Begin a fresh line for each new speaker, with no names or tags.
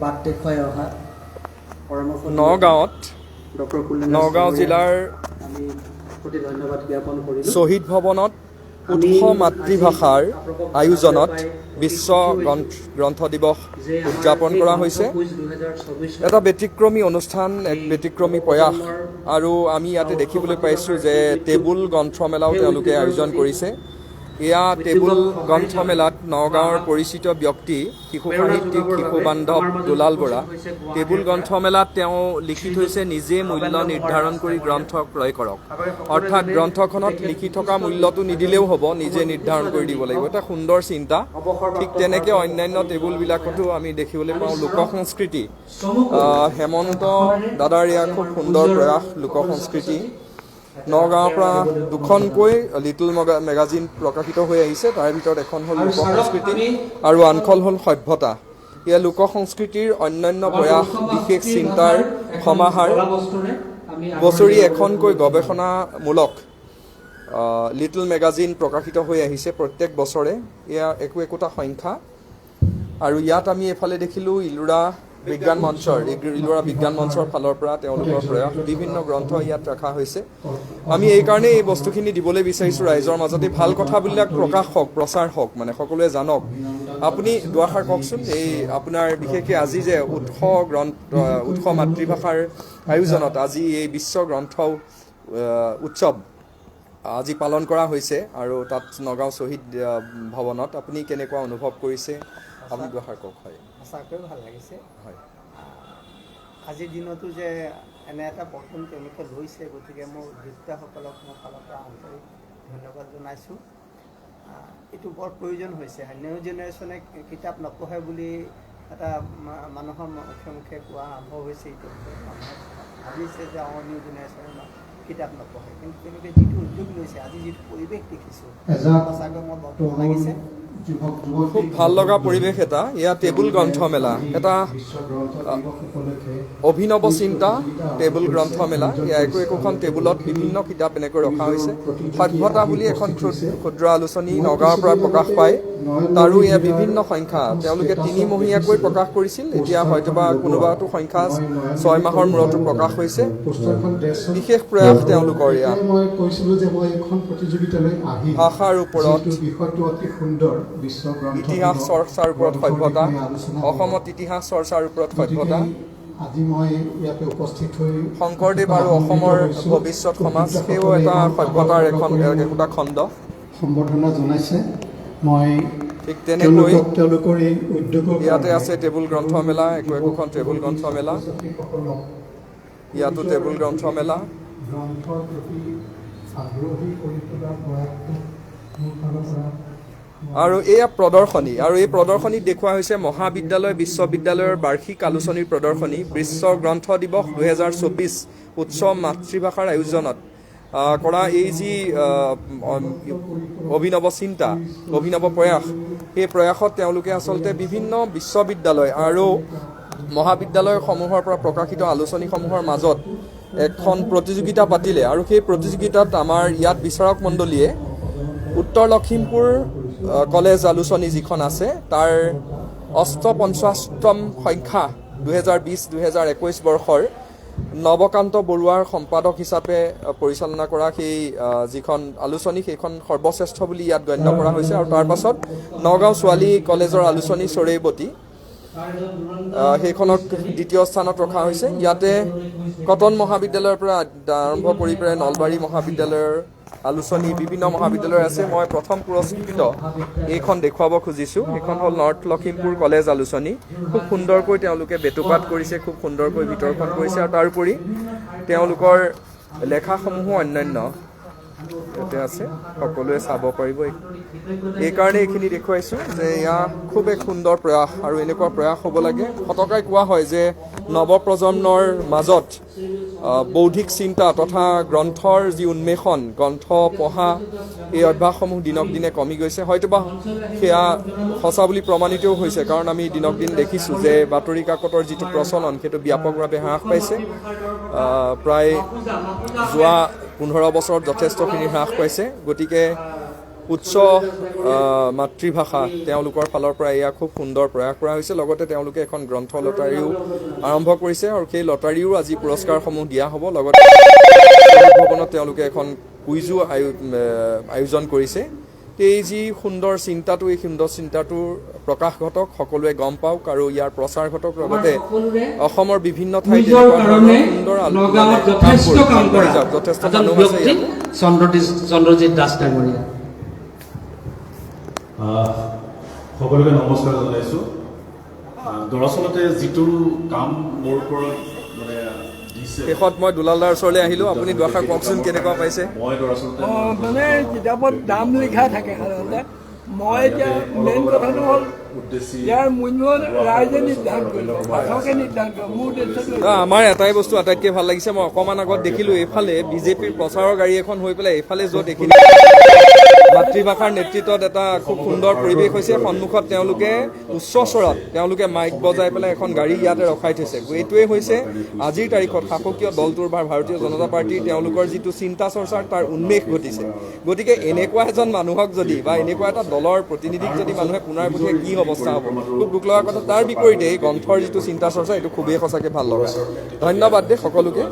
বাট দেখুৱাই অহা পৰামৰ্শ
নগাঁও জিলাৰ
আমি প্ৰতি ধন্যবাদ জ্ঞাপন কৰিলোঁ।
শ্বহীদ ভৱনত উৎস মাতৃভাষাৰ আয়োজনত বিশ্ব গ্ৰন্থ দিৱস উদযাপন কৰা হৈছে। এটা ব্যতিক্ৰমী অনুষ্ঠান, এক ব্যতিক্ৰমী প্ৰয়াস, আৰু আমি ইয়াতে দেখিবলৈ পাইছোঁ যে টেবুল গ্ৰন্থমেলাও তেওঁলোকে আয়োজন কৰিছে। এয়া টেবুল গ্ৰন্থমেলাত নগাঁৱৰ পৰিচিত ব্যক্তি শিশু সাহিত্যিক শিশু বান্ধৱ দুলাল বৰা টেবুল গ্ৰন্থমেলাত তেওঁ লিখি থৈছে, নিজে মূল্য নিৰ্ধাৰণ কৰি গ্ৰন্থ ক্ৰয় কৰক। অৰ্থাৎ গ্ৰন্থখনত লিখি থকা মূল্যটো নিদিলেও হ'ব, নিজে নিৰ্ধাৰণ কৰি দিব লাগিব। এটা সুন্দৰ চিন্তা। ঠিক তেনেকৈ অন্যান্য টেবুলবিলাকতো আমি দেখিবলৈ পাওঁ লোক সংস্কৃতি। হেমন্ত দাদাৰ এয়া খুব সুন্দৰ প্ৰয়াস, লোক সংস্কৃতি। নগাঁৱৰ পৰা দুখনকৈ লিটল মেগাজিন প্ৰকাশিত হৈ আহিছে। তাৰ ভিতৰত এখন হ'ল লোক সংস্কৃতি আৰু আনখন হ'ল সভ্যতা। এয়া লোক সংস্কৃতিৰ অন্যান্য প্ৰয়াস, বিশেষ চিন্তাৰ সমাহাৰ। বছৰি এখনকৈ গৱেষণামূলক লিটল মেগাজিন প্ৰকাশিত হৈ আহিছে প্ৰত্যেক বছৰে। এয়া একোটা সংখ্যা। আৰু ইয়াত আমি এফালে দেখিলোঁ ইলোৰা বিজ্ঞান মঞ্চৰ ফালৰ পৰা তেওঁলোকৰ প্ৰয়াস, বিভিন্ন গ্ৰন্থ ইয়াত ৰখা হৈছে। আমি এইকাৰণে এই বস্তুখিনি দিবলৈ বিচাৰিছোঁ ৰাইজৰ মাজতে, ভাল কথাবিলাক প্ৰকাশ হওক, প্ৰচাৰ হওক, মানে সকলোৱে জানক। আপুনি দুআষাৰ কওকচোন, এই আপোনাৰ বিশেষকৈ আজি যে উৎস মাতৃভাষাৰ আয়োজনত আজি এই বিশ্ব গ্ৰন্থ উৎসৱ আজি পালন কৰা হৈছে, আৰু তাত নগাঁও শ্বহীদ ভৱনত আপুনি কেনেকুৱা অনুভৱ কৰিছে, আপুনি দুআষাৰ কওক। হয়,
সঁচাকৈ ভাল লাগিছে।
হয়,
আজিৰ দিনতো যে এনে এটা পদক্ষেপ তেওঁলোকে লৈছে, গতিকে মোৰ উদ্যোক্তাসকলক মোৰ ফালৰ পৰা আন্তৰিক ধন্যবাদ জনাইছোঁ। এইটো বৰ প্ৰয়োজন হৈছে। নিউ জেনেৰেশ্যনে কিতাপ নপঢ়ে বুলি এটা মানুহৰ মুখে মুখে কোৱা আৰম্ভ হৈছে। এইটো ভাবিছে যে নিউ জেনেৰেশ্যনে কিতাপ নপঢ়ে, কিন্তু তেওঁলোকে যিটো উদ্যোগ লৈছে, আজি যিটো পৰিৱেশ দেখিছোঁ, সঁচাকৈ মোৰ বৰ ভাল লাগিছে।
খুব ভাল লগা পৰিৱেশ এটা। এয়া টেবুল গ্ৰন্থমেলা, এটা অভিনৱ চিন্তা। টেবুল গ্ৰন্থমেলা, এয়া একোখন টেবুলত বিভিন্ন কিতাপ এনেকৈ ৰখা হৈছে। সভ্যতা বুলি এখন ক্ষুদ্ৰ আলোচনী নগাঁৱৰ পৰা প্ৰকাশ পায়, তাৰো এয়া বিভিন্ন সংখ্যা। তেওঁলোকে 3 মহীয়াকৈ প্ৰকাশ কৰিছিল, এতিয়া হয়তোবা কোনোবাটো সংখ্যা 6 মাহৰ মূৰতো প্ৰকাশ হৈছে। বিশেষ প্ৰয়াস তেওঁলোকৰ। এয়া ভাষাৰ ওপৰত, ইতিহাস চৰ্চাৰ ওপৰত সভ্যতা, অসমত ইতিহাস চৰ্চাৰ ওপৰত সভ্যতা, শংকৰদেৱ আৰু অসমৰ ভৱিষ্যত সমাজ, সেও এটা সভ্যতাৰ একোটা খণ্ড।
সম্বৰ্ধনা জনাইছে। মই
ঠিক তেনেকৈ
তেওঁলোকৰ এই উদ্যোগৰ
ইয়াতে আছে টেবুল গ্ৰন্থমেলা, একোখন টেবুল গ্ৰন্থমেলা। ইয়াতো টেবুল গ্ৰন্থমেলা।
গ্ৰন্থৰ প্ৰতি আগ্ৰহী কৰি তোলাৰ প্ৰয়াসটো মোৰ ফালৰ পৰা।
আৰু এয়া প্ৰদৰ্শনী, আৰু এই প্ৰদৰ্শনীত দেখুওৱা হৈছে মহাবিদ্যালয় বিশ্ববিদ্যালয়ৰ বাৰ্ষিক আলোচনীৰ প্ৰদৰ্শনী। বিশ্ব গ্ৰন্থ দিৱস 2024 উচ্চ মাতৃভাষাৰ আয়োজনত কৰা এই যি অভিনৱ চিন্তা, অভিনৱ প্ৰয়াস, সেই প্ৰয়াসত তেওঁলোকে আচলতে বিভিন্ন বিশ্ববিদ্যালয় আৰু মহাবিদ্যালয়সমূহৰ পৰা প্ৰকাশিত আলোচনীসমূহৰ মাজত এখন প্ৰতিযোগিতা পাতিলে। আৰু সেই প্ৰতিযোগিতাত আমাৰ ইয়াত বিচাৰক মণ্ডলীয়ে উত্তৰ লখিমপুৰ কলেজ আলোচনী যিখন আছে, তাৰ 850তম সংখ্যা 2020-2021 বৰ্ষৰ নৱকান্ত বৰুৱাৰ সম্পাদক হিচাপে পৰিচালনা কৰা সেই যিখন আলোচনী, সেইখন সৰ্বশ্ৰেষ্ঠ বুলি ইয়াত গণ্য কৰা হৈছে। আৰু তাৰ পাছত নগাঁও ছোৱালী কলেজৰ আলোচনী চৰৈৱতী, সেইখনক দ্বিতীয় স্থানত ৰখা হৈছে। ইয়াতে কটন মহাবিদ্যালয়ৰ পৰা আৰম্ভ কৰি পেলাই নলবাৰী মহাবিদ্যালয়ৰ আলোচনী, বিভিন্ন মহাবিদ্যালয় আছে। মই প্ৰথম পুৰস্কৃত এইখন দেখুৱাব খুজিছোঁ। এইখন হ'ল নৰ্থ লখিমপুৰ কলেজ আলোচনী। খুব সুন্দৰকৈ তেওঁলোকে বেটুপাত কৰিছে, খুব সুন্দৰকৈ ভিতৰখন কৰিছে। আৰু তাৰোপৰি তেওঁলোকৰ লেখাসমূহো অন্যান্য ইয়াতে আছে, সকলোৱে চাব পাৰিব। এইকাৰণে এইখিনি দেখুৱাইছোঁ যে এয়া খুব এক সুন্দৰ প্ৰয়াস, আৰু এনেকুৱা প্ৰয়াস হ'ব লাগে। সতকাই কোৱা হয় যে নৱপ্ৰজন্মৰ মাজত বৌদ্ধিক চিন্তা তথা গ্ৰন্থৰ যি উন্মেষণ, গ্ৰন্থ পঢ়া, এই অভ্যাসসমূহ দিনক দিনে কমি গৈছে। হয়তোবা সেয়া সঁচা বুলি প্ৰমাণিতও হৈছে, কাৰণ আমি দিনক দিন দেখিছোঁ যে বাতৰি কাকতৰ যিটো প্ৰচলন, সেইটো ব্যাপকভাৱে হ্ৰাস পাইছে। প্ৰায় যোৱা 15 বছৰত যথেষ্টখিনি হ্ৰাস পাইছে। গতিকে উচ্চ মাতৃভাষা তেওঁলোকৰ ফালৰ পৰা এয়া খুব সুন্দৰ প্ৰয়াস কৰা হৈছে। লগতে তেওঁলোকে এখন গ্ৰন্থ লটাৰীও আৰম্ভ কৰিছে আৰু সেই লটাৰীও আজি পুৰস্কাৰসমূহ দিয়া হ'ব। লগতে ভৱনত তেওঁলোকে এখন কুইজো আয়োজন কৰিছে। এই যি সুন্দৰ চিন্তাটো, এই সুন্দৰ চিন্তাটোৰ প্ৰকাশ ঘটক, সকলোৱে গম পাওক আৰু ইয়াৰ প্ৰচাৰ ঘটক। লগতে অসমৰ বিভিন্ন ঠাইত যথেষ্ট মানুহ আছে।
চন্দ্ৰজিৎ দাস ডাঙৰীয়া।
সকলোকে নমস্কাৰ জনাইছোঁ। দৰাচলতে যিটো কাম মোৰ ওপৰত মানে দিছে,
শেষত মই দুলালদাৰ ওচৰলৈ আহিলোঁ। আপুনি দুআষাৰ কওকচোন, কেনেকুৱা পাইছে?
মই দৰাচলতে
মানে কিতাপত দাম লিখা থাকে সাধাৰণতে। মই এতিয়া মেইন কথাটো হ'ল ইয়াৰ মূল্য ৰাইজে নিৰ্ধাৰণ কৰিব, পাঠকে নিৰ্ধাৰণ কৰিব। মোৰ উদ্দেশ্যটো
আমাৰ এটাই বস্তু আটাইতকৈ ভাল লাগিছে, মই অকণমান আগত দেখিলোঁ এইফালে বিজেপিৰ প্ৰচাৰৰ গাড়ী এখন হৈ পেলাই এইফালে য'ত এইখিনি মাতৃভাষাৰ নেতৃত্বত এটা খুব সুন্দৰ পৰিৱেশ হৈছে। সন্মুখত তেওঁলোকে উচ্চ স্বৰত তেওঁলোকে মাইক বজাই পেলাই এখন গাড়ী ইয়াতে ৰখাই থৈছে। এইটোৱে হৈছে আজিৰ তাৰিখত শাসকীয় দলটোৰ বা ভাৰতীয় জনতা পাৰ্টীৰ তেওঁলোকৰ যিটো চিন্তা চৰ্চাৰ তাৰ উন্মেষ ঘটিছে। গতিকে এনেকুৱা এজন মানুহক যদি বা এনেকুৱা এটা দলৰ প্ৰতিনিধিক যদি মানুহে পুনৰ পঠিয়াই কি অৱস্থা হ'ব, খুব দুখ লগা কথা। তাৰ বিপৰীতে এই গ্ৰন্থৰ যিটো চিন্তা চৰ্চা, এইটো খুবেই সঁচাকৈ ভাল লগা। ধন্যবাদ দেই সকলোকে।